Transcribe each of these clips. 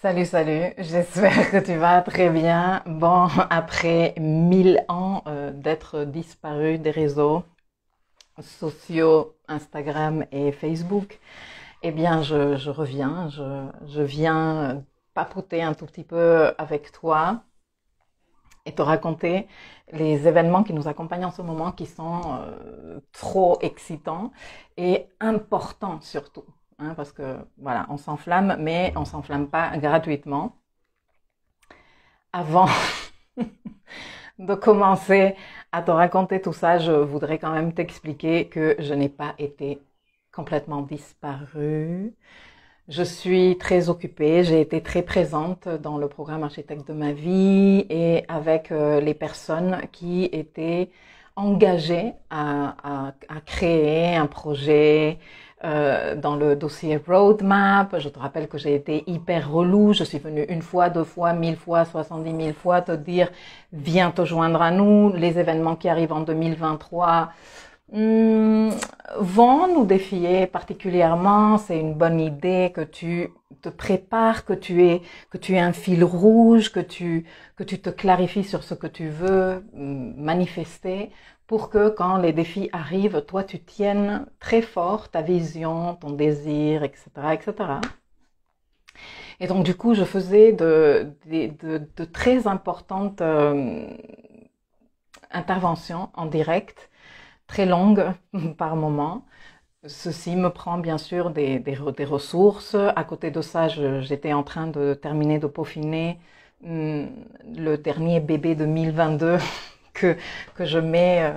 Salut, salut, j'espère que tu vas très bien. Bon, après 1000 ans d'être disparu des réseaux sociaux, Instagram et Facebook, eh bien, je reviens, je viens papoter un tout petit peu avec toi et te raconter les événements qui nous accompagnent en ce moment qui sont trop excitants et importants surtout. Hein, parce que voilà, on s'enflamme, mais on s'enflamme pas gratuitement. Avant de commencer à te raconter tout ça, je voudrais quand même t'expliquer que je n'ai pas été complètement disparue. Je suis très occupée, j'ai été très présente dans le programme Architecte de ma vie et avec les personnes qui étaient engagées à créer un projet dans le dossier Roadmap. Je te rappelle que j'ai été hyper relou, je suis venue une fois, deux fois, 1000 fois, 70 000 fois te dire viens te joindre à nous, les événements qui arrivent en 2023 vont nous défier particulièrement. C'est une bonne idée que tu te prépares, que tu aies un fil rouge, que tu te clarifies sur ce que tu veux manifester pour que quand les défis arrivent, toi tu tiennes très fort ta vision, ton désir, etc., etc. Et donc du coup, je faisais de très importantes interventions en direct, très longue par moment. Ceci me prend bien sûr des ressources. À côté de ça, j'étais en train de terminer de peaufiner le dernier bébé 2022 que je mets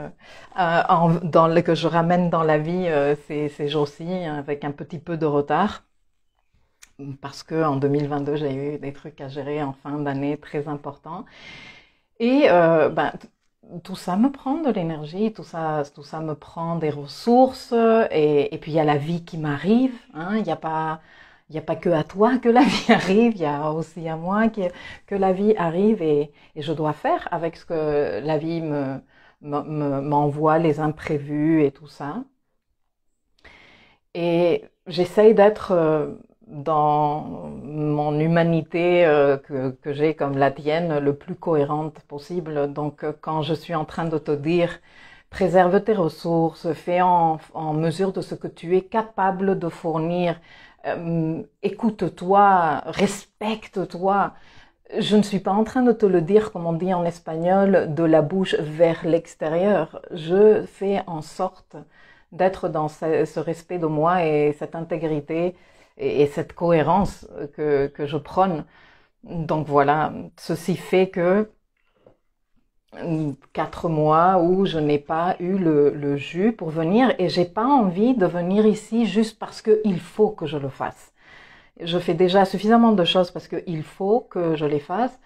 que je ramène dans la vie ces jours-ci avec un petit peu de retard. Parce que en 2022, j'ai eu des trucs à gérer en fin d'année très importants. Et tout ça me prend de l'énergie, tout ça me prend des ressources, et puis il y a la vie qui m'arrive, hein, il y a pas que à toi que la vie arrive, il y a aussi à moi que la vie arrive, et je dois faire avec ce que la vie m'envoie, les imprévus et tout ça. Et j'essaye d'être dans mon humanité que j'ai comme la tienne le plus cohérente possible. Donc quand je suis en train de te dire préserve tes ressources, fais en mesure de ce que tu es capable de fournir, écoute-toi, respecte-toi. Je ne suis pas en train de te le dire, comme on dit en espagnol, de la bouche vers l'extérieur. Je fais en sorte d'être dans ce respect de moi et cette intégrité et cette cohérence que je prône. Donc voilà, ceci fait que 4 mois où je n'ai pas eu le jus pour venir, et j'ai pas envie de venir ici juste parce qu'il faut que je le fasse. Je fais déjà suffisamment de choses parce qu'il faut que je les fasse.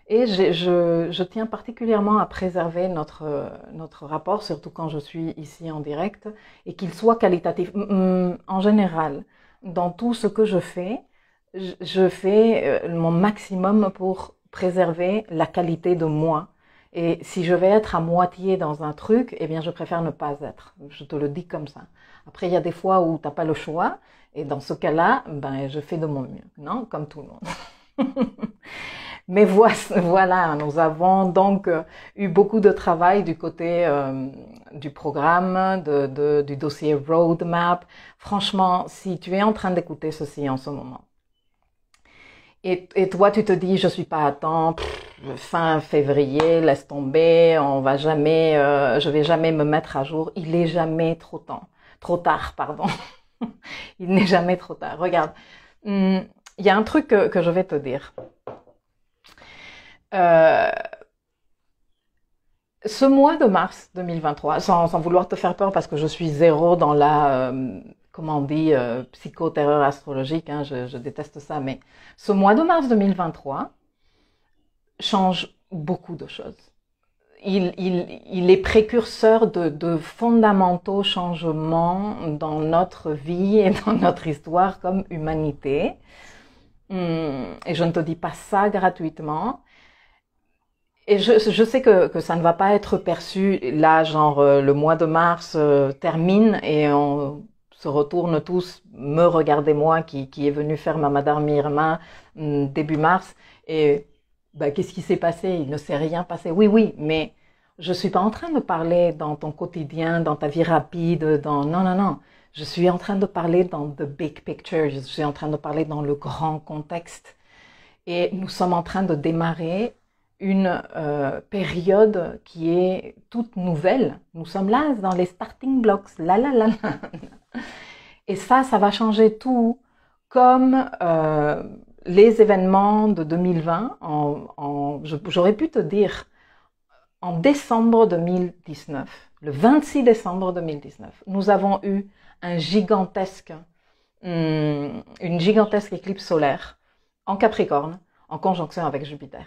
Et je tiens particulièrement à préserver notre rapport, surtout quand je suis ici en direct, et qu'il soit qualitatif. En général, dans tout ce que je fais mon maximum pour préserver la qualité de moi. Et si je vais être à moitié dans un truc, eh bien, je préfère ne pas être. Je te le dis comme ça. Après, il y a des fois où t'as pas le choix, et dans ce cas-là, ben, je fais de mon mieux, non? Comme tout le monde. Mais voilà, nous avons donc eu beaucoup de travail du côté du programme, du dossier Roadmap. Franchement, si tu es en train d'écouter ceci en ce moment, et toi tu te dis je suis pas à temps, fin février, laisse tomber, je vais jamais me mettre à jour. Il est jamais trop tard, pardon. Il n'est jamais trop tard. Regarde, il y a un truc que je vais te dire. Euh, Ce mois de mars 2023, sans vouloir te faire peur parce que je suis zéro dans la, comment on dit, psychoterreur astrologique, hein, je déteste ça, mais ce mois de mars 2023 change beaucoup de choses. Il est précurseur de fondamentaux changements dans notre vie et dans notre histoire comme humanité. Et je ne te dis pas ça gratuitement. Et je sais que ça ne va pas être perçu là, genre le mois de mars termine et se retournent tous me regarder moi qui est venu faire ma Madame Irma début mars. Et bah, qu'est-ce qui s'est passé? Il ne s'est rien passé. Oui, oui, mais je suis pas en train de parler dans ton quotidien, dans ta vie rapide, non, non, non. Je suis en train de parler dans the big picture. Je suis en train de parler dans le grand contexte. Et nous sommes en train de démarrer une période qui est toute nouvelle. Nous sommes là dans les starting blocks. Là, là, là, là. Et ça va changer tout, comme les événements de 2020. J'aurais pu te dire, en décembre 2019, le 26 décembre 2019, nous avons eu une gigantesque éclipse solaire en Capricorne, en conjonction avec Jupiter.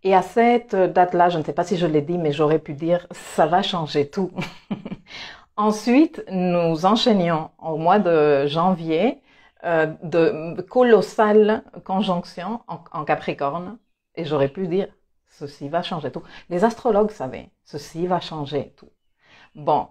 Et à cette date-là, je ne sais pas si je l'ai dit, mais j'aurais pu dire, ça va changer tout. Ensuite, nous enchaînions au mois de janvier de colossales conjonctions en Capricorne. Et j'aurais pu dire, ceci va changer tout. Les astrologues savaient, ceci va changer tout. Bon,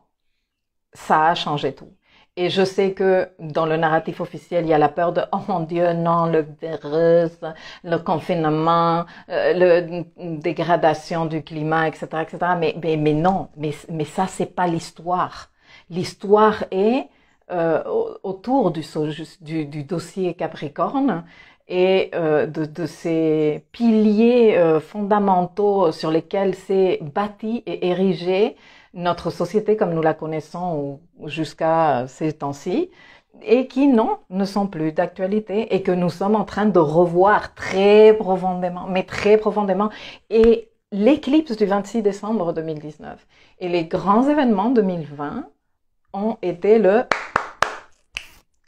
ça a changé tout. Et je sais que dans le narratif officiel, il y a la peur de « Oh mon Dieu, non, le virus, le confinement, la dégradation du climat, etc. etc. » Mais non, mais ça, c'est pas l'histoire. L'histoire est autour du dossier Capricorne et de ces piliers fondamentaux sur lesquels s'est bâti et érigé notre société comme nous la connaissons jusqu'à ces temps-ci, et qui ne sont plus d'actualité et que nous sommes en train de revoir très profondément, mais très profondément. Et l'éclipse du 26 décembre 2019 et les grands événements 2020 ont été le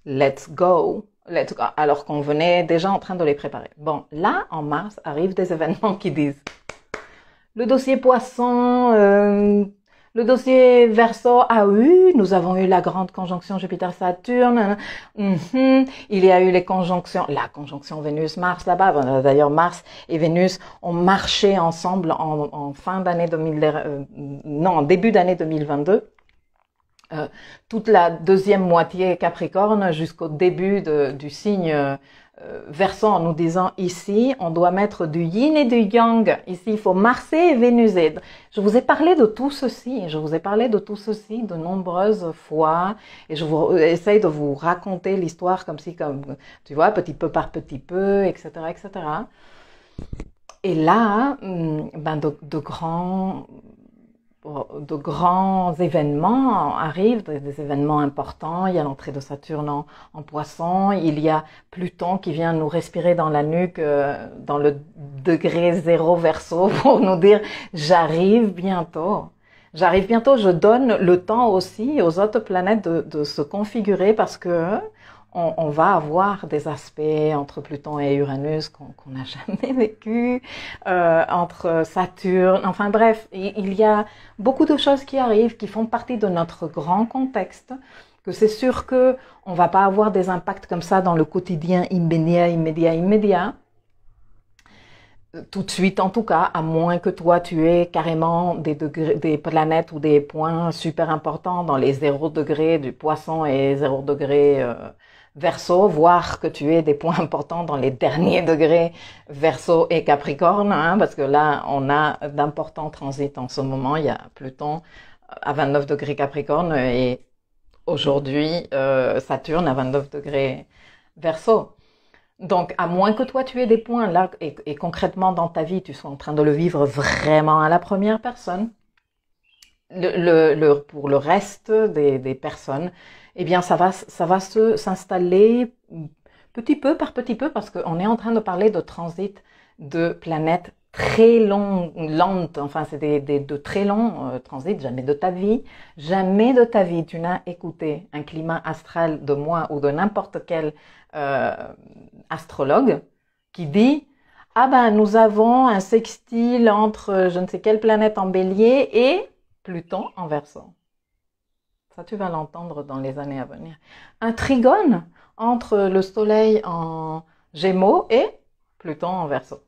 let's go, alors qu'on venait déjà en train de les préparer. Bon, là, en mars, arrivent des événements qui disent le dossier Poisson, le dossier Verseau, nous avons eu la grande conjonction Jupiter-Saturne, il y a eu la conjonction Vénus-Mars là-bas, d'ailleurs Mars et Vénus ont marché ensemble en début d'année 2022. Toute la deuxième moitié Capricorne jusqu'au début du signe Verseau, en nous disant ici, on doit mettre du yin et du yang. Ici, il faut Mars et Vénus. Je vous ai parlé de tout ceci. De nombreuses fois. Et je essaye de vous raconter l'histoire comme tu vois, petit peu par petit peu, etc., etc. Et là, de grands événements arrivent, des événements importants. Il y a l'entrée de Saturne en Poisson, il y a Pluton qui vient nous respirer dans la nuque, dans le degré 0 Verseau, pour nous dire j'arrive bientôt. Je donne le temps aussi aux autres planètes de se configurer, parce que on va avoir des aspects entre Pluton et Uranus qu'on n'a jamais vécu, entre Saturne, enfin bref, il y a beaucoup de choses qui arrivent, qui font partie de notre grand contexte, que c'est sûr que on va pas avoir des impacts comme ça dans le quotidien immédiat, tout de suite en tout cas, à moins que toi tu aies carrément des planètes ou des points super importants dans les 0 degrés du Poisson et 0 degrés Verseau, voire que tu aies des points importants dans les derniers degrés Verseau et Capricorne, parce que là, on a d'importants transits en ce moment. Il y a Pluton à 29 degrés Capricorne et aujourd'hui, Saturne à 29 degrés Verseau. Donc, à moins que toi, tu aies des points là et concrètement dans ta vie, tu sois en train de le vivre vraiment à la première personne, pour le reste des personnes, eh bien, ça va s'installer petit peu par petit peu, parce qu'on est en train de parler de transit de planètes très lentes, enfin, c'est de très longs transits. Jamais de ta vie, tu n'as écouté un climat astral de moi ou de n'importe quel astrologue qui dit nous avons un sextile entre je ne sais quelle planète en Bélier et Pluton en Verseau. Ça, tu vas l'entendre dans les années à venir. Un trigone entre le Soleil en Gémeaux et Pluton en Verseau.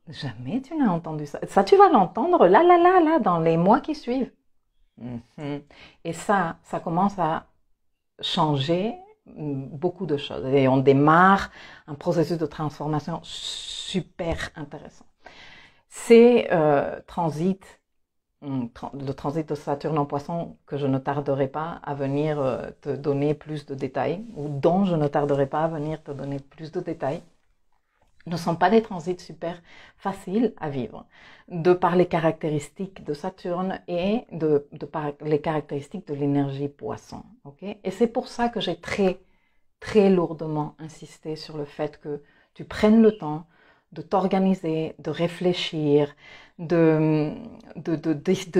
Jamais tu n'as entendu ça. Ça, tu vas l'entendre là, dans les mois qui suivent. Et ça commence à changer beaucoup de choses. Et on démarre un processus de transformation super intéressant. Ces transits, le transit de Saturne en Poisson, que je ne tarderai pas à venir te donner plus de détails, ou dont je ne tarderai pas à venir te donner plus de détails, ne sont pas des transits super faciles à vivre, de par les caractéristiques de Saturne et de par les caractéristiques de l'énergie Poisson. Okay? Et c'est pour ça que j'ai très lourdement insisté sur le fait que tu prennes le temps de t'organiser, de réfléchir, de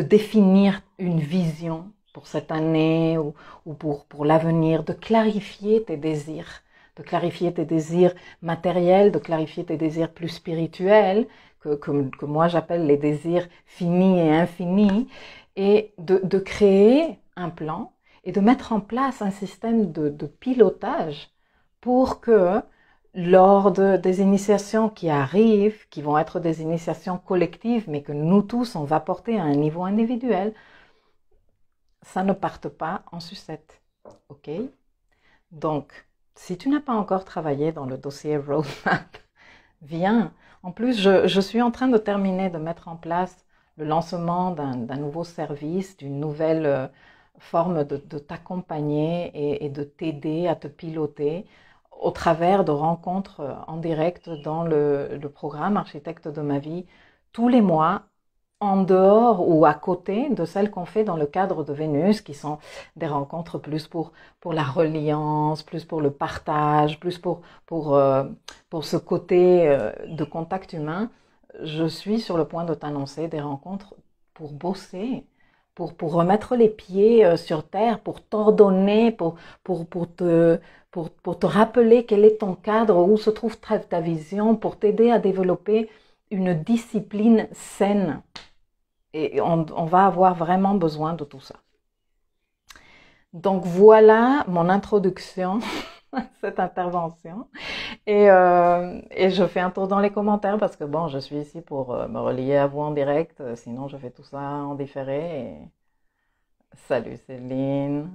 définir une vision pour cette année ou pour l'avenir, de clarifier tes désirs. De clarifier tes désirs matériels, de clarifier tes désirs plus spirituels, que moi j'appelle les désirs finis et infinis, et de créer un plan et de mettre en place un système de pilotage pour que lors des initiations qui arrivent, qui vont être des initiations collectives, mais que nous tous on va porter à un niveau individuel, ça ne parte pas en sucette. Ok? Donc, si tu n'as pas encore travaillé dans le dossier Roadmap, viens. En plus, je suis en train de terminer de mettre en place le lancement d'un nouveau service, d'une nouvelle forme de t'accompagner et de t'aider à te piloter au travers de rencontres en direct dans le programme Architecte de ma vie tous les mois, en dehors ou à côté de celles qu'on fait dans le cadre de Vénus, qui sont des rencontres plus pour la reliance, plus pour le partage, plus pour ce côté de contact humain. Je suis sur le point de t'annoncer des rencontres pour bosser, pour remettre les pieds sur terre, pour t'ordonner, pour te rappeler quel est ton cadre, où se trouve ta vision, pour t'aider à développer une discipline saine. Et on va avoir vraiment besoin de tout ça. Donc voilà mon introduction à cette intervention. Et je fais un tour dans les commentaires parce que bon, je suis ici pour me relier à vous en direct. Sinon, je fais tout ça en différé. Et salut Céline.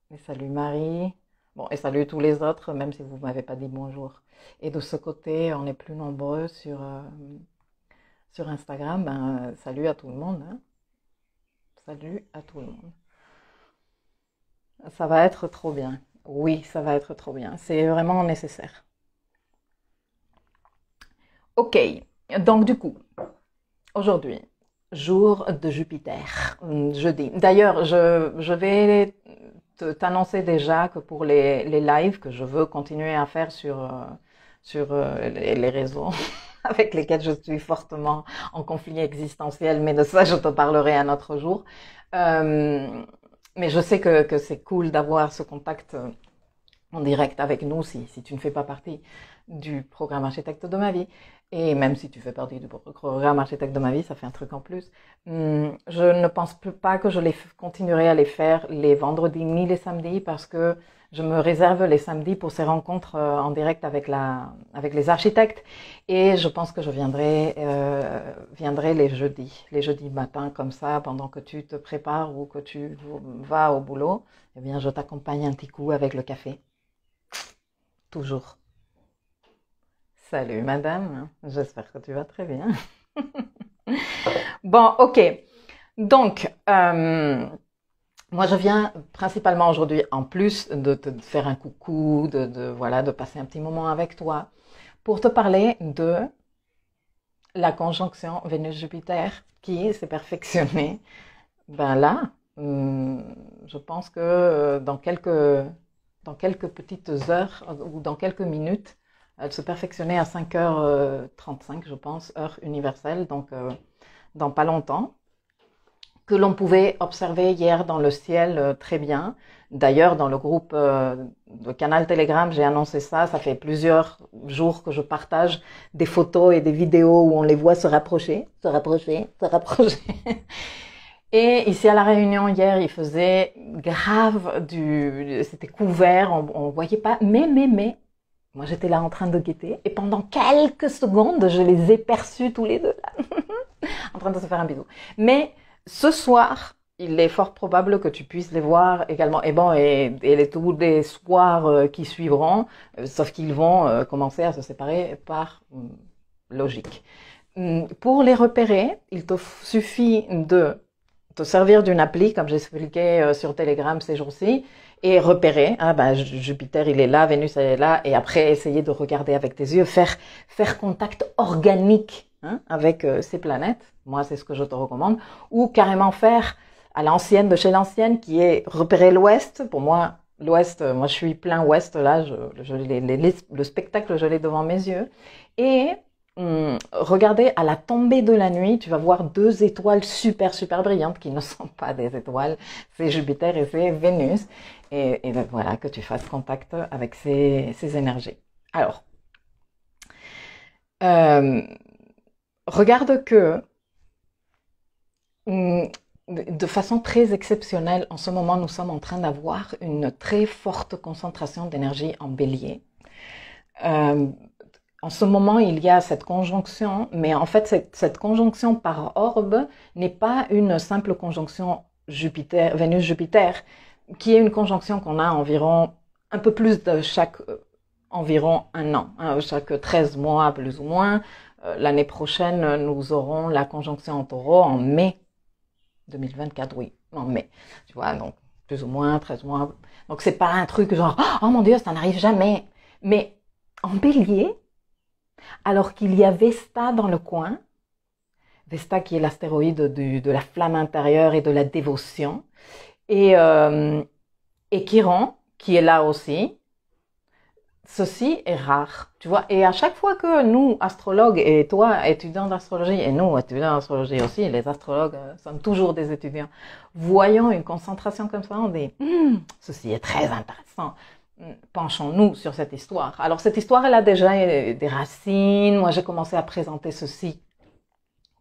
Et salut Marie. Bon, et salut tous les autres, même si vous ne m'avez pas dit bonjour. Et de ce côté, on est plus nombreux sur Instagram. Ben, salut à tout le monde. Hein. Salut à tout le monde. Ça va être trop bien. Oui, ça va être trop bien. C'est vraiment nécessaire. Ok, donc du coup, aujourd'hui, jour de Jupiter, jeudi. D'ailleurs, je vais t'annoncer déjà que pour les lives que je veux continuer à faire sur les réseaux avec lesquels je suis fortement en conflit existentiel, mais de ça je te parlerai un autre jour. Mais je sais que c'est cool d'avoir ce contact en direct avec nous si tu ne fais pas partie du programme Architecte de ma vie. Et même si tu fais partie du programme Architecte de ma vie, ça fait un truc en plus. Je ne pense pas que je continuerai à les faire les vendredis ni les samedis parce que je me réserve les samedis pour ces rencontres en direct avec les architectes. Et je pense que je viendrai les jeudis matin comme ça, pendant que tu te prépares ou que tu vas au boulot. Eh bien, je t'accompagne un petit coup avec le café. Toujours. Salut madame, j'espère que tu vas très bien. Bon, ok. Donc, moi je viens principalement aujourd'hui, en plus de te faire un coucou, de passer un petit moment avec toi, pour te parler de la conjonction Vénus-Jupiter qui s'est perfectionnée. Ben là, je pense que dans quelques petites heures ou dans quelques minutes, elle se perfectionnait à 5h35, je pense, heure universelle, donc dans pas longtemps, que l'on pouvait observer hier dans le ciel très bien. D'ailleurs, dans le groupe de Canal Telegram, j'ai annoncé ça. Ça fait plusieurs jours que je partage des photos et des vidéos où on les voit se rapprocher. Et ici à La Réunion, hier, il faisait grave c'était couvert, on voyait pas, mais, moi j'étais là en train de guetter, et pendant quelques secondes, je les ai perçus tous les deux, là, en train de se faire un bisou. Mais ce soir, il est fort probable que tu puisses les voir également. Et bon, et tous les soirs qui suivront, sauf qu'ils vont commencer à se séparer par logique. Pour les repérer, il te suffit de te servir d'une appli, comme j'expliquais sur Telegram ces jours-ci, et repérer, ah ben Jupiter il est là, Vénus elle est là, et après essayer de regarder avec tes yeux, faire contact organique avec ces planètes. Moi c'est ce que je te recommande, ou carrément faire à l'ancienne de chez l'ancienne, qui est repérer l'Ouest. Pour moi, l'Ouest, moi je suis plein Ouest là, le spectacle je l'ai devant mes yeux, et regardez à la tombée de la nuit, tu vas voir deux étoiles super brillantes qui ne sont pas des étoiles, c'est Jupiter et c'est Vénus, et ben voilà, que tu fasses contact avec ces énergies. Alors, regarde que de façon très exceptionnelle, en ce moment, nous sommes en train d'avoir une très forte concentration d'énergie en Bélier. En ce moment, il y a cette conjonction, mais en fait, cette conjonction par orbe n'est pas une simple conjonction Vénus-Jupiter, qui est une conjonction qu'on a environ un peu plus de chaque environ un an, chaque 13 mois plus ou moins. L'année prochaine, nous aurons la conjonction en Taureau en mai 2024, oui, en mai. Tu vois, donc plus ou moins 13 mois. Donc c'est pas un truc genre oh mon Dieu, ça n'arrive jamais. Mais en Bélier, alors qu'il y a Vesta dans le coin, Vesta qui est l'astéroïde de la flamme intérieure et de la dévotion, et Chiron qui est là aussi, ceci est rare, tu vois. Et à chaque fois que nous, astrologues, et toi, étudiant d'astrologie, et nous, étudiants d'astrologie aussi, les astrologues sommes toujours des étudiants, voyons une concentration comme ça, on dit ceci est très intéressant. Penchons-nous sur cette histoire. Alors cette histoire, elle a déjà des racines. Moi, j'ai commencé à présenter ceci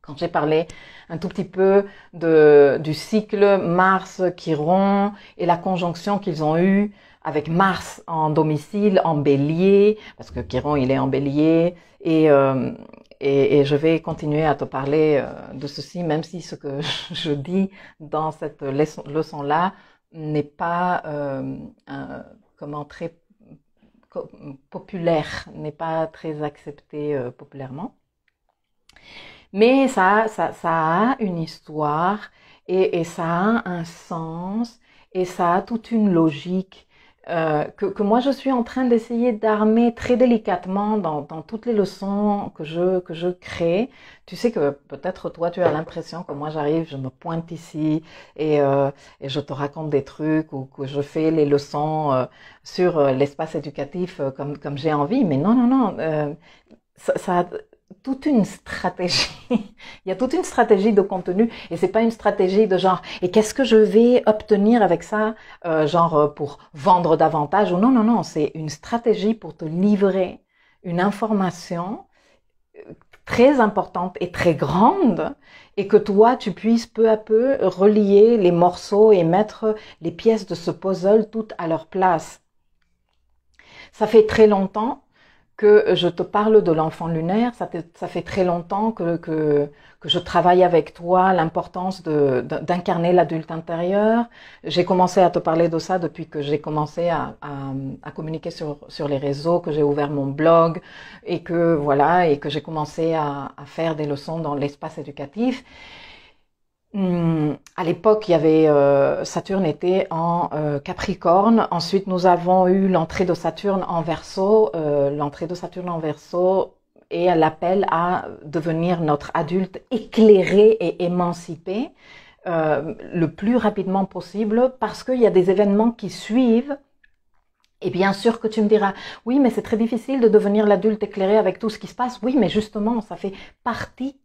quand j'ai parlé un tout petit peu du cycle Mars-Chiron et la conjonction qu'ils ont eue avec Mars en domicile, en Bélier, parce que Chiron, il est en Bélier, et je vais continuer à te parler de ceci, même si ce que je dis dans cette leçon-là n'est pas très populaire, n'est pas très accepté populairement. Mais ça a une histoire et ça a un sens et ça a toute une logique que moi je suis en train d'essayer d'armer très délicatement dans toutes les leçons que je crée. Tu sais que peut-être toi tu as l'impression que moi j'arrive, je me pointe ici et je te raconte des trucs ou que je fais les leçons sur l'espace éducatif comme j'ai envie, mais non, ça a toute une stratégie. Il y a toute une stratégie de contenu et c'est pas une stratégie de genre et qu'est-ce que je vais obtenir avec ça pour vendre davantage ou non, c'est une stratégie pour te livrer une information très importante et très grande et que toi tu puisses peu à peu relier les morceaux et mettre les pièces de ce puzzle toutes à leur place. Ça fait très longtemps que je te parle de l'enfant lunaire, ça fait très longtemps que je travaille avec toi l'importance d'incarner l'adulte intérieur. J'ai commencé à te parler de ça depuis que j'ai commencé à communiquer sur les réseaux, que j'ai ouvert mon blog et que j'ai commencé à faire des leçons dans l'espace éducatif. À l'époque, il y avait Saturne était en Capricorne. Ensuite, nous avons eu l'entrée de Saturne en Verseau. L'entrée de Saturne en Verseau et l'appel à devenir notre adulte éclairé et émancipé le plus rapidement possible parce qu'il y a des événements qui suivent. Et bien sûr que tu me diras, oui, mais c'est très difficile de devenir l'adulte éclairé avec tout ce qui se passe. Oui, mais justement, ça fait partie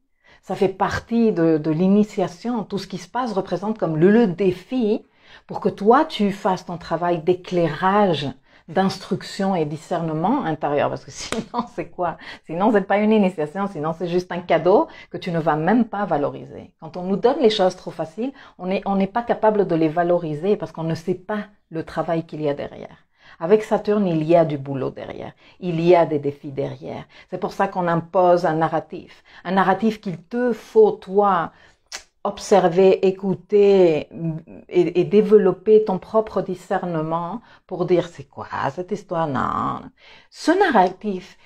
de l'initiation. Tout ce qui se passe représente comme le défi pour que toi, tu fasses ton travail d'éclairage, d'instruction et discernement intérieur. Parce que sinon, c'est quoi? Sinon, c'est pas une initiation, sinon c'est juste un cadeau que tu ne vas même pas valoriser. Quand on nous donne les choses trop faciles, on n'est pas capable de les valoriser parce qu'on ne sait pas le travail qu'il y a derrière. Avec Saturne, il y a du boulot derrière. Il y a des défis derrière. C'est pour ça qu'on impose un narratif qu'il te faut, toi, observer, écouter et développer ton propre discernement pour dire c'est quoi cette histoire, non. Ce narratif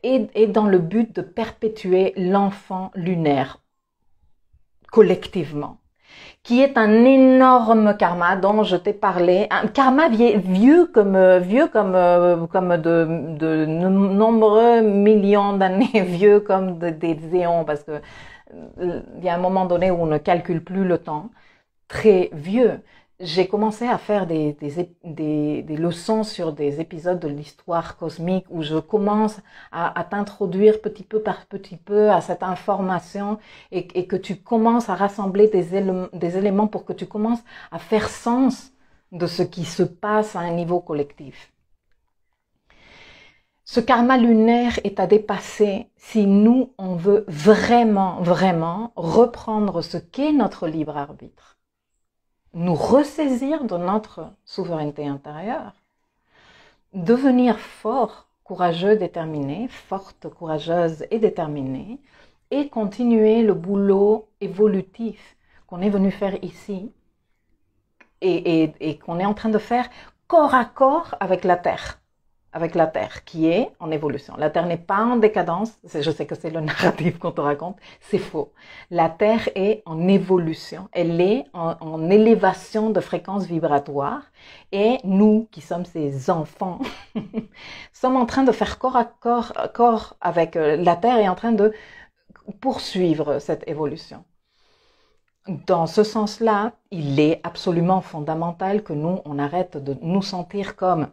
est dans le but de perpétuer l'enfant lunaire collectivement, qui est un énorme karma dont je t'ai parlé, un karma vieux comme de nombreux millions d'années, vieux comme des éons, parce que il y a un moment donné où on ne calcule plus le temps, très vieux. J'ai commencé à faire des leçons sur des épisodes de l'histoire cosmique où je commence à t'introduire petit peu par petit peu à cette information et que tu commences à rassembler des éléments pour que tu commences à faire sens de ce qui se passe à un niveau collectif. Ce karma lunaire est à dépasser si nous, on veut vraiment, vraiment reprendre ce qu'est notre libre arbitre. Nous ressaisir de notre souveraineté intérieure, devenir fort, courageux, déterminé, forte, courageuse et déterminée, et continuer le boulot évolutif qu'on est venu faire ici et qu'on est en train de faire corps à corps avec la Terre qui est en évolution. La Terre n'est pas en décadence, je sais que c'est le narratif qu'on te raconte, c'est faux. La Terre est en évolution, elle est en élévation de fréquence vibratoire et nous, qui sommes ses enfants, sommes en train de faire corps à corps avec la Terre et en train de poursuivre cette évolution. Dans ce sens-là, il est absolument fondamental que nous, on arrête de nous sentir comme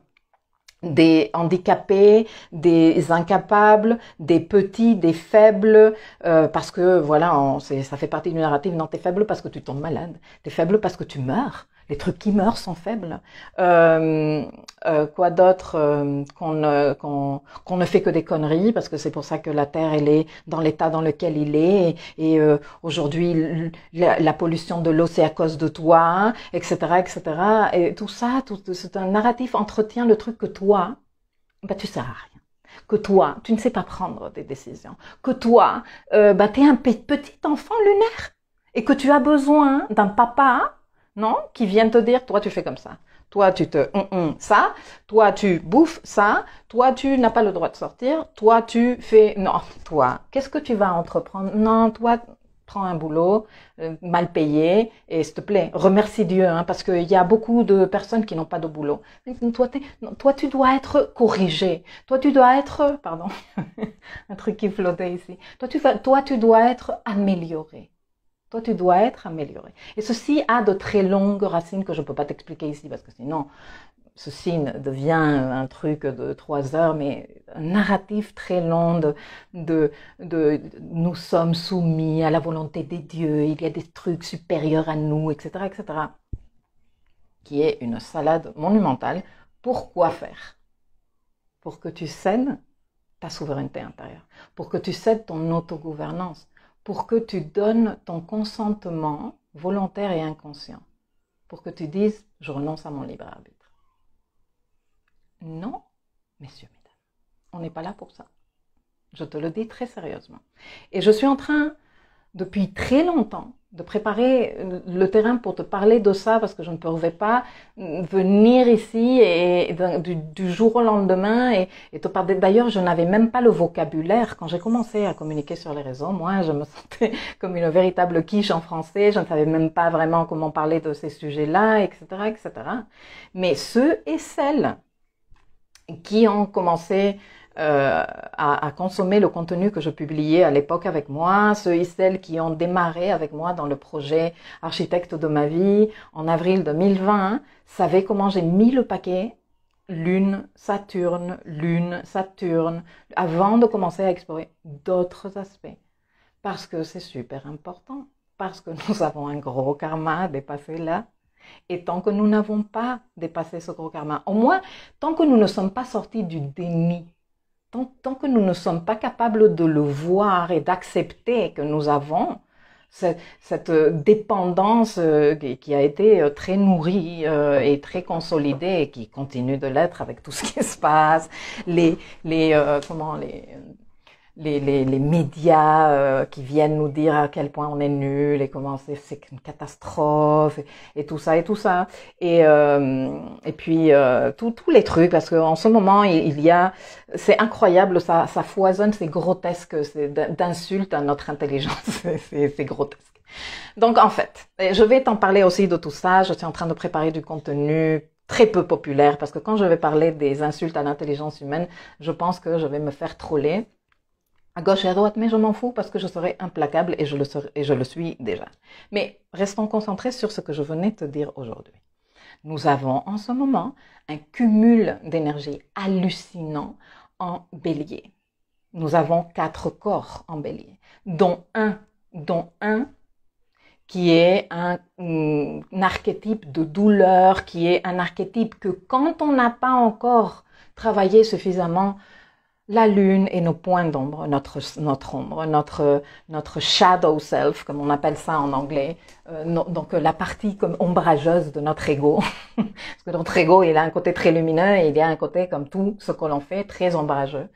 des handicapés, des incapables, des petits, des faibles, parce que voilà, ça fait partie du narratif. Non, t'es faible parce que tu tombes malade, t'es faible parce que tu meurs. Les trucs qui meurent sont faibles. Quoi d'autre qu'on ne fait que des conneries, parce que c'est pour ça que la Terre elle est dans l'état dans lequel il est. Et aujourd'hui, la pollution de l'eau c'est à cause de toi, etc., etc. Et tout ça, c'est un narratif entretient le truc que toi, tu sers à rien. Que toi, tu ne sais pas prendre des décisions. Que toi, t'es un petit enfant lunaire et que tu as besoin d'un papa. Non, qui viennent te dire, toi tu fais comme ça, toi tu te ça, toi tu bouffes ça, toi tu n'as pas le droit de sortir, toi tu fais, non, toi, qu'est-ce que tu vas entreprendre? Non, toi, prends un boulot mal payé et s'il te plaît, remercie Dieu, hein, parce qu'il y a beaucoup de personnes qui n'ont pas de boulot. Toi tu dois être corrigé, toi tu dois être, pardon, un truc qui flottait ici, toi tu dois être amélioré. Toi, tu dois être amélioré. Et ceci a de très longues racines que je ne peux pas t'expliquer ici parce que sinon, ceci devient un truc de 3 heures, mais un narratif très long de nous sommes soumis à la volonté des dieux, il y a des trucs supérieurs à nous, etc., etc., qui est une salade monumentale. Pourquoi faire? Pour que tu cèdes ta souveraineté intérieure, pour que tu cèdes ton autogouvernance, pour que tu donnes ton consentement volontaire et inconscient, pour que tu dises « je renonce à mon libre arbitre ». Non, messieurs, mesdames, on n'est pas là pour ça. Je te le dis très sérieusement. Et je suis en train, depuis très longtemps, de préparer le terrain pour te parler de ça, parce que je ne pouvais pas venir ici et du jour au lendemain et te parler. D'ailleurs, je n'avais même pas le vocabulaire. Quand j'ai commencé à communiquer sur les réseaux, moi, je me sentais comme une véritable quiche en français. Je ne savais même pas vraiment comment parler de ces sujets-là, etc., etc. Mais ceux et celles qui ont commencé à consommer le contenu que je publiais à l'époque avec moi, ceux et celles qui ont démarré avec moi dans le projet Architecte de ma vie en avril 2020, savaient comment j'ai mis le paquet Lune, Saturne, avant de commencer à explorer d'autres aspects. Parce que c'est super important, parce que nous avons un gros karma à dépasser là. Et tant que nous n'avons pas dépassé ce gros karma, au moins tant que nous ne sommes pas sortis du déni, tant que nous ne sommes pas capables de le voir et d'accepter que nous avons cette dépendance qui a été très nourrie et très consolidée et qui continue de l'être avec tout ce qui se passe, les médias qui viennent nous dire à quel point on est nul et comment c'est une catastrophe et tout ça et tout ça. Et puis tous les trucs, parce qu'en ce moment il y a, c'est incroyable, ça foisonne, c'est grotesque, c'est d'insultes à notre intelligence, c'est grotesque. Donc en fait, je vais t'en parler aussi de tout ça. Je suis en train de préparer du contenu très peu populaire, parce que quand je vais parler des insultes à l'intelligence humaine, je pense que je vais me faire troller à gauche et à droite, mais je m'en fous parce que je serai implacable et je le suis déjà. Mais restons concentrés sur ce que je venais te dire aujourd'hui. Nous avons en ce moment un cumul d'énergie hallucinant en bélier. Nous avons 4 corps en bélier, dont un qui est un archétype de douleur, qui est un archétype que quand on n'a pas encore travaillé suffisamment la lune et nos points d'ombre, notre ombre, notre shadow self, comme on appelle ça en anglais, donc la partie comme ombrageuse de notre ego, parce que notre ego, il a un côté très lumineux et il y a un côté, comme tout ce que l'on fait, très ombrageux,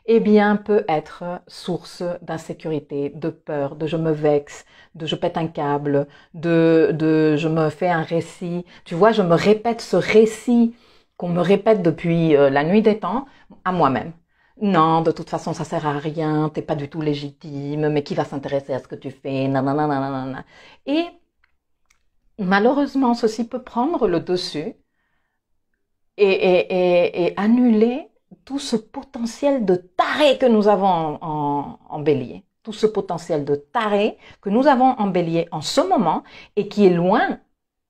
eh bien, peut être source d'insécurité, de peur, de je me vexe, de je pète un câble, de je me fais un récit. Tu vois, je me répète ce récit qu'on me répète depuis la nuit des temps à moi-même. Non, de toute façon, ça sert à rien, t'es pas du tout légitime, mais qui va s'intéresser à ce que tu fais, nanana, nanana. Et malheureusement, ceci peut prendre le dessus et annuler tout ce potentiel de taré que nous avons en bélier. Tout ce potentiel de taré que nous avons en bélier en ce moment et qui est loin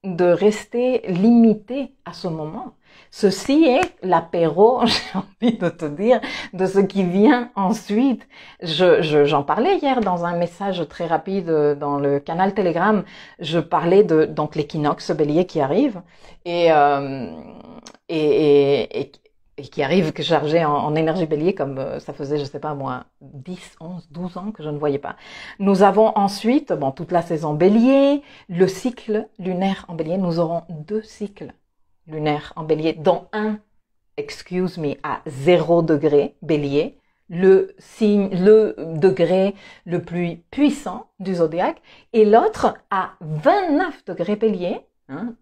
de rester limité à ce moment. Ceci est l'apéro, j'ai envie de te dire, de ce qui vient ensuite. J'en parlais hier dans un message très rapide dans le canal Telegram. Je parlais de donc l'équinoxe bélier qui arrive et qui arrive que chargé en énergie bélier, comme ça faisait, je sais pas moi, 10, 11, 12 ans que je ne voyais pas. Nous avons ensuite, bon, toute la saison bélier, le cycle lunaire en bélier. Nous aurons 2 cycles lunaires en bélier, dont un, excuse me, à 0 degré bélier, le degré le plus puissant du zodiaque, et l'autre à 29 degrés bélier,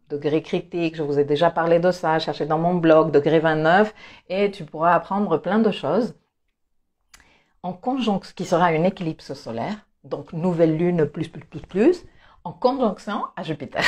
degré critique, je vous ai déjà parlé de ça, cherchez dans mon blog, degré 29, et tu pourras apprendre plein de choses. En conjonction, qui sera une éclipse solaire, donc nouvelle lune plus, en conjonction à Jupiter.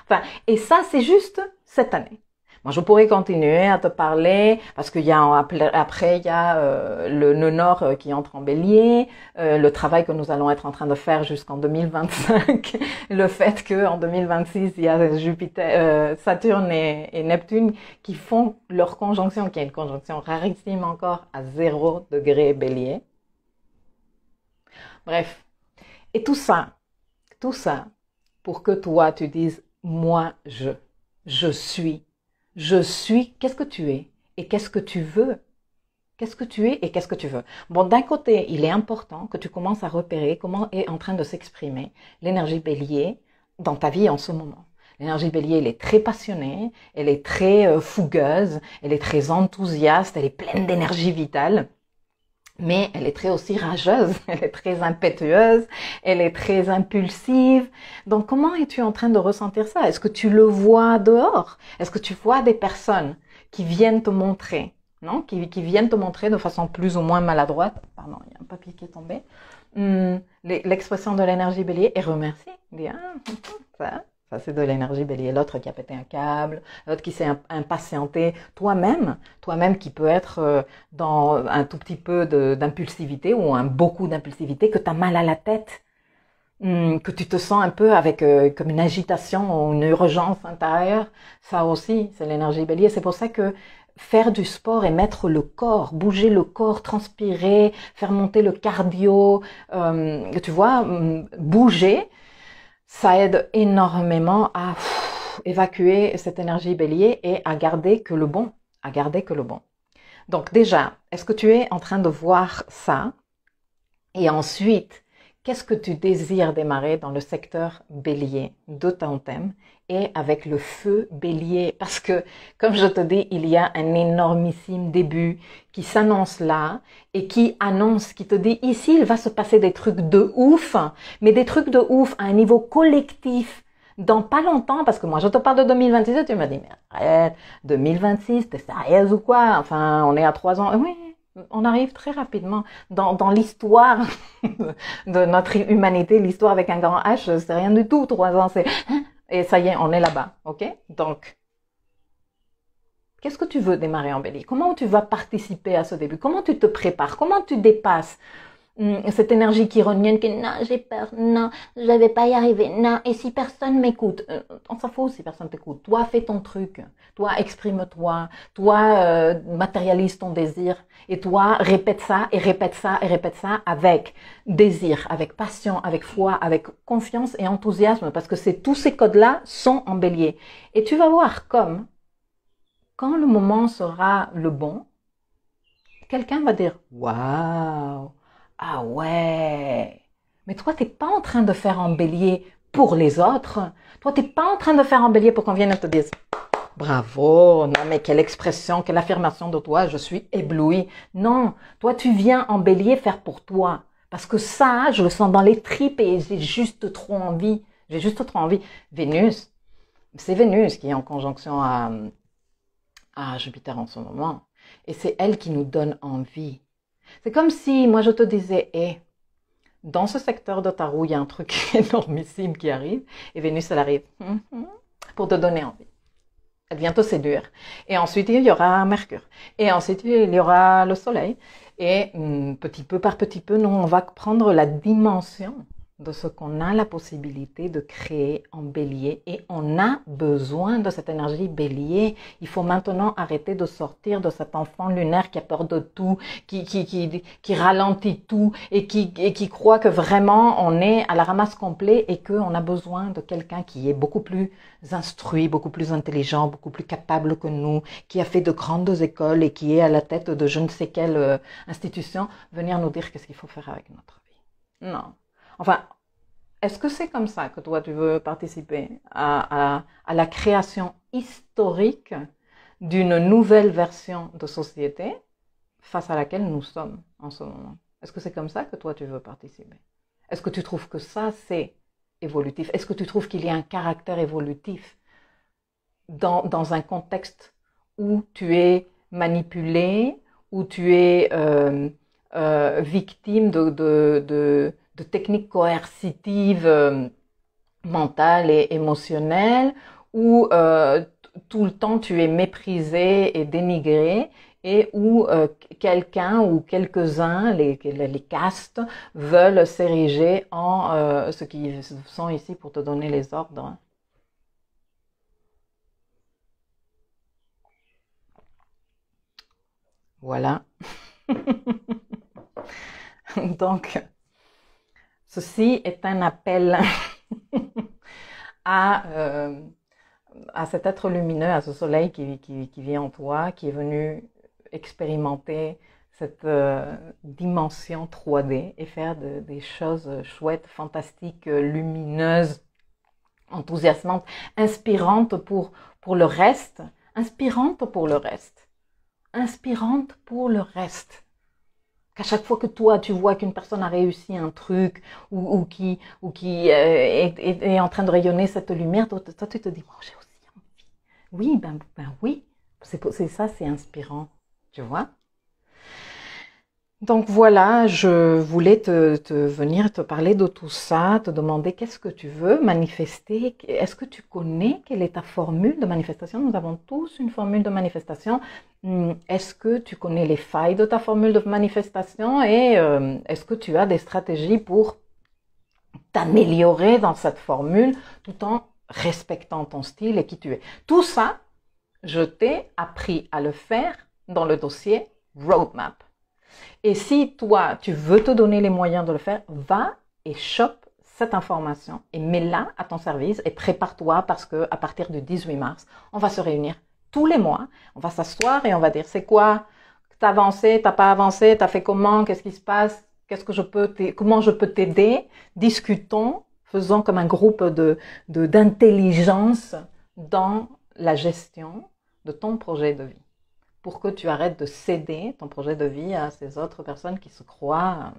Enfin, et ça, c'est juste cette année. Moi, je pourrais continuer à te parler parce qu'il y a après il y a le nœud nord qui entre en bélier, le travail que nous allons être en train de faire jusqu'en 2025, le fait que en 2026 il y a Jupiter, Saturne et Neptune qui font leur conjonction, qui est une conjonction rarissime encore à 0 degré bélier. Bref, et tout ça pour que toi tu dises moi je suis. Je suis, qu'est-ce que tu es et qu'est-ce que tu veux? Qu'est-ce que tu es et qu'est-ce que tu veux? Bon, d'un côté, il est important que tu commences à repérer comment est en train de s'exprimer l'énergie bélier dans ta vie en ce moment. L'énergie bélier, elle est très passionnée, elle est très fougueuse, elle est très enthousiaste, elle est pleine d'énergie vitale. Mais elle est très aussi rageuse, elle est très impétueuse, elle est très impulsive. Donc comment es-tu en train de ressentir ça? Est-ce que tu le vois dehors? Est-ce que tu vois des personnes qui viennent te montrer, non? Qui viennent te montrer de façon plus ou moins maladroite. Pardon, il y a un papier qui est tombé. L'expression de l'énergie bélier est remerciée. Dit, ça c'est de l'énergie bélier. L'autre qui a pété un câble, l'autre qui s'est impatienté. Toi-même qui peut être dans un tout petit peu d'impulsivité ou beaucoup d'impulsivité, que tu as mal à la tête, que tu te sens un peu avec comme une agitation ou une urgence intérieure. Ça aussi, c'est l'énergie bélier. C'est pour ça que faire du sport et mettre le corps, bouger le corps, transpirer, faire monter le cardio, tu vois, bouger, ça aide énormément à évacuer cette énergie bélier et à garder que le bon, Donc déjà, est-ce que tu es en train de voir ça? Et ensuite, qu'est-ce que tu désires démarrer dans le secteur bélier de ton thème et avec le feu bélier. Parce que, comme je te dis, il y a un énormissime début qui s'annonce là et qui annonce, qui te dit, ici, il va se passer des trucs de ouf, mais des trucs de ouf à un niveau collectif. Dans pas longtemps, parce que moi je te parle de 2026 et tu me dis, mais arrête, 2026, t'es sérieuse ou quoi? Enfin, on est à 3 ans. Oui, on arrive très rapidement dans l'histoire de notre humanité, l'histoire avec un grand H, c'est rien du tout, 3 ans, c'est... Et ça y est, on est là-bas, ok? Donc, qu'est-ce que tu veux démarrer en bélier? Comment tu vas participer à ce début? Comment tu te prépares? Comment tu dépasses cette énergie chironienne qui non, j'ai peur, non, je vais pas y arriver, non, et si personne m'écoute, on s'en fout si personne t'écoute, toi fais ton truc, toi exprime-toi, toi matérialise ton désir, et toi répète ça, et répète ça, et répète ça avec désir, avec passion, avec foi, avec confiance et enthousiasme, parce que tous ces codes-là sont en bélier. Et tu vas voir comme, quand le moment sera le bon, quelqu'un va dire, waouh, ah ouais, mais toi, t'es pas en train de faire en bélier pour les autres. Toi, t'es pas en train de faire en bélier pour qu'on vienne et te dise bravo, non mais quelle expression, quelle affirmation de toi, je suis éblouie. Non, toi, tu viens en bélier faire pour toi. Parce que ça, je le sens dans les tripes et j'ai juste trop envie. J'ai juste trop envie. Vénus, c'est Vénus qui est en conjonction à Jupiter en ce moment. Et c'est elle qui nous donne envie. C'est comme si, moi, je te disais, dans ce secteur de ta roue, il y a un truc énormissime qui arrive, et Vénus, elle arrive pour te donner envie. Elle vient te séduire. Et ensuite, il y aura Mercure. Et ensuite, il y aura le Soleil. Et petit peu par petit peu, nous, on va prendre la dimension de ce qu'on a la possibilité de créer en bélier et on a besoin de cette énergie bélier. Il faut maintenant arrêter de sortir de cet enfant lunaire qui a peur de tout, qui ralentit tout et qui croit que vraiment on est à la ramasse complet et qu'on a besoin de quelqu'un qui est beaucoup plus instruit, beaucoup plus intelligent, beaucoup plus capable que nous, qui a fait de grandes écoles et qui est à la tête de je ne sais quelle institution, venir nous dire qu'est-ce qu'il faut faire avec notre vie. Non. Enfin, est-ce que c'est comme ça que toi tu veux participer à la création historique d'une nouvelle version de société face à laquelle nous sommes en ce moment? Est-ce que c'est comme ça que toi tu veux participer? Est-ce que tu trouves que ça c'est évolutif? Est-ce que tu trouves qu'il y a un caractère évolutif dans un contexte où tu es manipulé, où tu es victime de techniques coercitives mentales et émotionnelles, où tout le temps tu es méprisé et dénigré, et où quelqu'un ou quelques-uns, les castes, veulent s'ériger en ceux qui sont ici pour te donner les ordres. Voilà. Donc, ceci est un appel à cet être lumineux, à ce soleil qui vit en toi, qui est venu expérimenter cette dimension 3D et faire des choses chouettes, fantastiques, lumineuses, enthousiasmantes, inspirantes pour le reste, inspirantes pour le reste, inspirantes pour le reste. Qu'à chaque fois que toi, tu vois qu'une personne a réussi un truc ou qui est en train de rayonner cette lumière, toi tu te dis, moi j'ai aussi envie. Oui, ben oui, c'est ça, c'est inspirant, tu vois. Donc voilà, je voulais venir te parler de tout ça, te demander qu'est-ce que tu veux manifester. Est-ce que tu connais quelle est ta formule de manifestation? Nous avons tous une formule de manifestation. Est-ce que tu connais les failles de ta formule de manifestation et est-ce que tu as des stratégies pour t'améliorer dans cette formule tout en respectant ton style et qui tu es? Tout ça, je t'ai appris à le faire dans le dossier Roadmap. Et si toi, tu veux te donner les moyens de le faire, va et chope cette information et mets-la à ton service et prépare-toi parce que à partir du 18 mars, on va se réunir tous les mois, on va s'asseoir et on va dire c'est quoi, t'as avancé, t'as pas avancé, t'as fait comment, qu'est-ce qui se passe, comment je peux t'aider? Discutons, faisons comme un groupe d'intelligence dans la gestion de ton projet de vie, pour que tu arrêtes de céder ton projet de vie à ces autres personnes qui se croient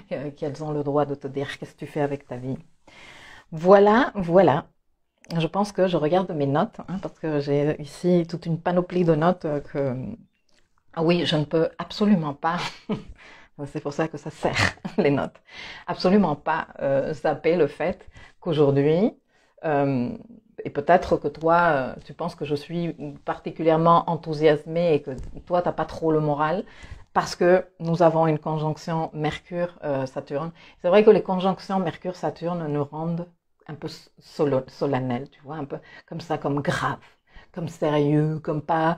qu'elles ont le droit de te dire qu'est-ce que tu fais avec ta vie. Voilà. Je pense que je regarde mes notes, parce que j'ai ici toute une panoplie de notes que... Ah oui, je ne peux absolument pas, c'est pour ça que ça sert, les notes, absolument pas zapper le fait qu'aujourd'hui, et peut-être que toi, tu penses que je suis particulièrement enthousiasmée et que toi, t'as pas trop le moral, parce que nous avons une conjonction Mercure-Saturne. C'est vrai que les conjonctions Mercure-Saturne nous rendent un peu solennels, tu vois, un peu comme ça, comme grave, comme sérieux, comme pas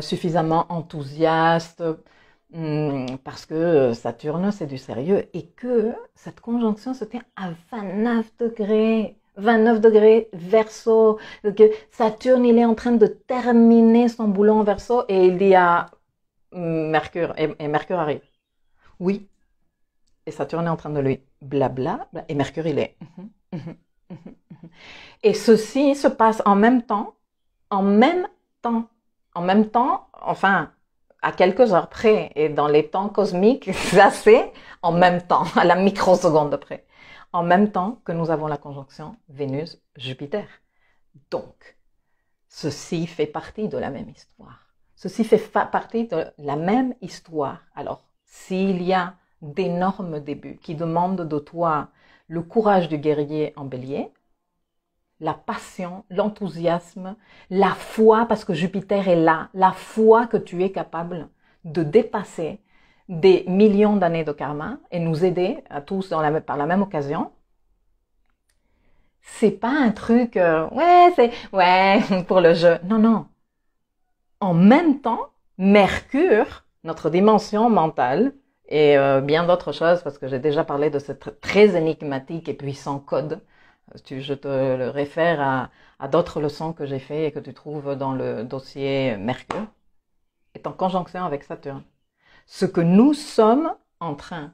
suffisamment enthousiaste, parce que Saturne, c'est du sérieux, et que cette conjonction se tient à 29 degrés. 29 degrés Verseau, que Saturne, il est en train de terminer son boulot en Verseau, et il dit à Mercure, et Mercure arrive. Oui, et Saturne est en train de lui blabla, et Mercure, il est... Et ceci se passe en même temps, enfin, à quelques heures près, et dans les temps cosmiques, ça c'est en même temps, à la microseconde près, en même temps que nous avons la conjonction Vénus-Jupiter. Donc, ceci fait partie de la même histoire. Ceci fait partie de la même histoire. Alors, s'il y a d'énormes débuts qui demandent de toi le courage du guerrier en bélier, la passion, l'enthousiasme, la foi, parce que Jupiter est là, la foi que tu es capable de dépasser des millions d'années de karma et nous aider à tous par la même occasion. C'est pas un truc, ouais, pour le jeu. Non. En même temps, Mercure, notre dimension mentale, et bien d'autres choses, parce que j'ai déjà parlé de ce très énigmatique et puissant code. Je te le réfère à d'autres leçons que j'ai fait et que tu trouves dans le dossier Mercure, est en conjonction avec Saturne. Ce que nous sommes en train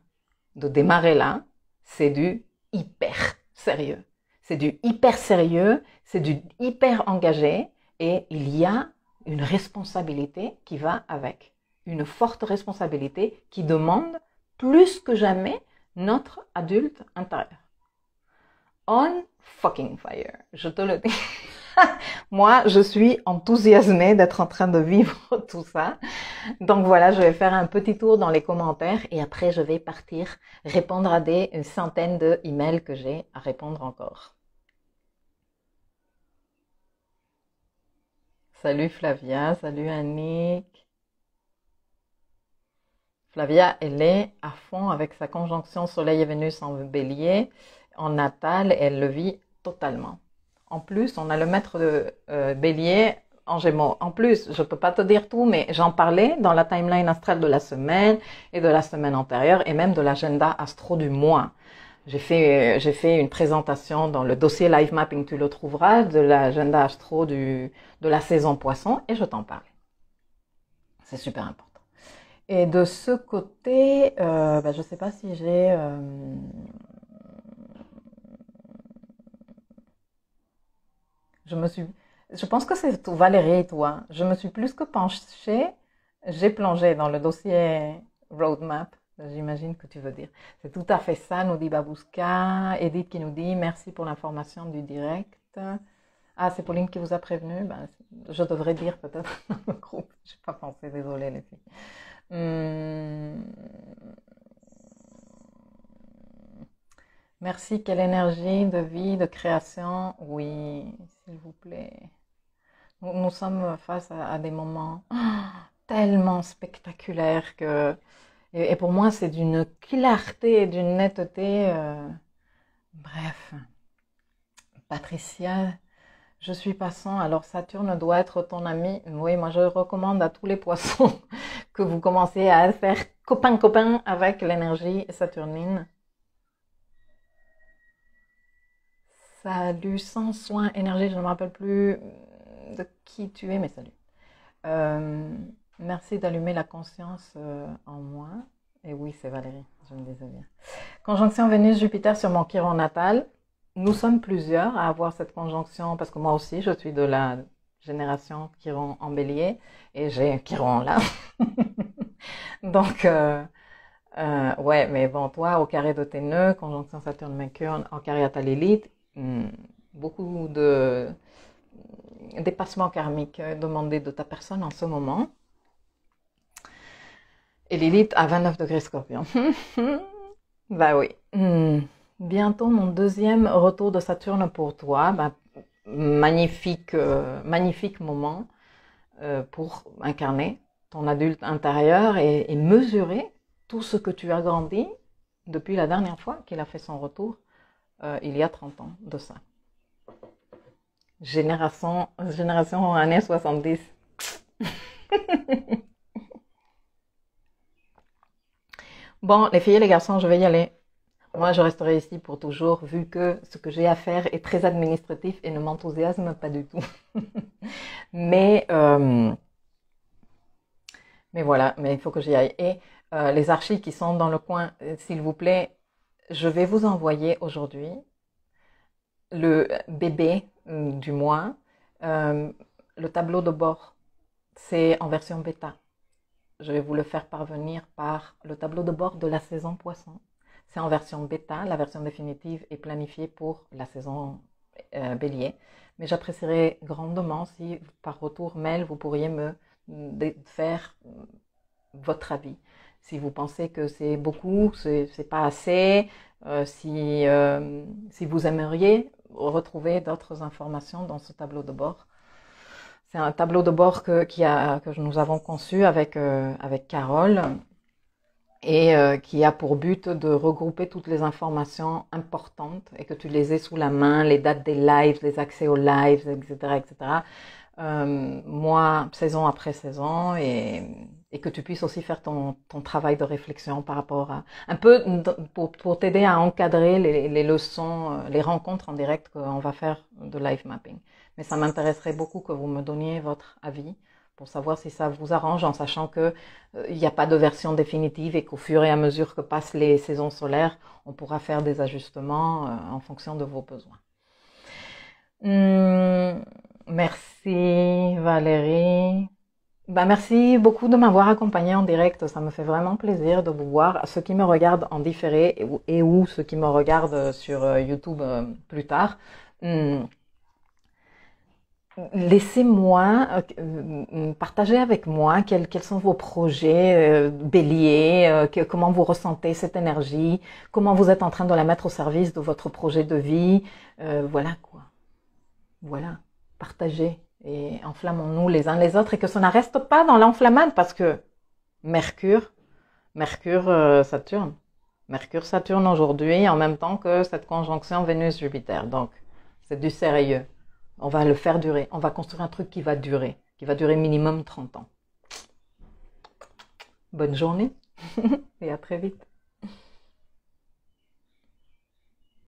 de démarrer là, c'est du hyper sérieux. C'est du hyper sérieux, c'est du hyper engagé, et il y a une responsabilité qui va avec. Une forte responsabilité qui demande plus que jamais notre adulte intérieur. On fucking fire, je te le dis. Moi, je suis enthousiasmée d'être en train de vivre tout ça. Donc voilà, je vais faire un petit tour dans les commentaires et après je vais partir répondre à une centaine de emails que j'ai à répondre encore. Salut Flavia, salut Annick. Flavia, elle est à fond avec sa conjonction Soleil et Vénus en Bélier. En natal, elle le vit totalement. En plus, on a le maître de Bélier en Gémeaux. En plus, je peux pas te dire tout, mais j'en parlais dans la timeline astrale de la semaine et de la semaine antérieure et même de l'agenda astro du mois. J'ai fait une présentation dans le dossier Live Mapping, tu le trouveras, de l'agenda astro de la saison Poisson et je t'en parle. C'est super important. Et de ce côté, je sais pas si j'ai... Je pense que c'est tout, Valérie et toi. Je me suis plus que penchée, j'ai plongé dans le dossier Roadmap, j'imagine que tu veux dire. C'est tout à fait ça, nous dit Babouska. Edith qui nous dit merci pour l'information du direct. Ah, c'est Pauline qui vous a prévenu. Je devrais dire peut-être dans le groupe. Je n'ai pas pensé, désolée les filles. Merci, quelle énergie de vie, de création. Oui, s'il vous plaît. Nous sommes face à des moments tellement spectaculaires que... Et pour moi, c'est d'une clarté et d'une netteté. Bref. Patricia, je suis passant, alors Saturne doit être ton ami. Oui, moi je recommande à tous les poissons que vous commencez à faire copain-copain avec l'énergie saturnine. Salut, sans soin, énergie, je ne me rappelle plus de qui tu es, mais salut. Merci d'allumer la conscience en moi. Et oui, c'est Valérie, je me disais bien. Conjonction Vénus-Jupiter sur mon Chiron natal. Nous sommes plusieurs à avoir cette conjonction, parce que moi aussi, je suis de la génération Chiron en bélier, et j'ai un Chiron là. Donc, ouais, mais bon, toi, au carré de tes nœuds, conjonction Saturne-Mercure, en carré à ta Lilith, beaucoup de dépassements karmiques demandés de ta personne en ce moment. Et Lilith à 29 degrés Scorpion. Bah oui. Bientôt mon deuxième retour de Saturne pour toi. Bah, magnifique, magnifique moment pour incarner ton adulte intérieur et mesurer tout ce que tu as grandi depuis la dernière fois qu'il a fait son retour, il y a 30 ans de ça. Génération années 70. Bon, les filles et les garçons, je vais y aller. Moi, je resterai ici pour toujours, vu que ce que j'ai à faire est très administratif et ne m'enthousiasme pas du tout. mais, mais voilà, mais il faut que j'y aille. Et les archis qui sont dans le coin, s'il vous plaît, je vais vous envoyer aujourd'hui le bébé du mois, le tableau de bord. C'est en version bêta. Je vais vous le faire parvenir par le tableau de bord de la saison poisson. C'est en version bêta, la version définitive est planifiée pour la saison bélier. Mais j'apprécierais grandement si par retour mail, vous pourriez me faire votre avis. Si vous pensez que c'est beaucoup, c'est pas assez, si vous aimeriez retrouver d'autres informations dans ce tableau de bord. C'est un tableau de bord que nous avons conçu avec Carole et qui a pour but de regrouper toutes les informations importantes et que tu les aies sous la main, les dates des lives, les accès aux lives, etc., etc. Mois, saison après saison et que tu puisses aussi faire ton travail de réflexion par rapport à un peu pour t'aider à encadrer les leçons, les rencontres en direct qu'on va faire de live mapping. Mais ça m'intéresserait beaucoup que vous me donniez votre avis pour savoir si ça vous arrange, en sachant que il n'y a pas de version définitive et qu'au fur et à mesure que passent les saisons solaires, on pourra faire des ajustements en fonction de vos besoins. Merci Valérie. Bah, merci beaucoup de m'avoir accompagnée en direct. Ça me fait vraiment plaisir de vous voir. Ceux qui me regardent en différé et ou ceux qui me regardent sur YouTube plus tard. Laissez-moi partager avec moi quels sont vos projets béliers, comment vous ressentez cette énergie, comment vous êtes en train de la mettre au service de votre projet de vie. Voilà quoi. Voilà. Partagez et enflammons-nous les uns les autres et que ça ne reste pas dans l'enflammade parce que Mercure, Saturne. Mercure, Saturne aujourd'hui en même temps que cette conjonction Vénus-Jupiter. Donc, c'est du sérieux. On va le faire durer. On va construire un truc qui va durer minimum 30 ans. Bonne journée et à très vite.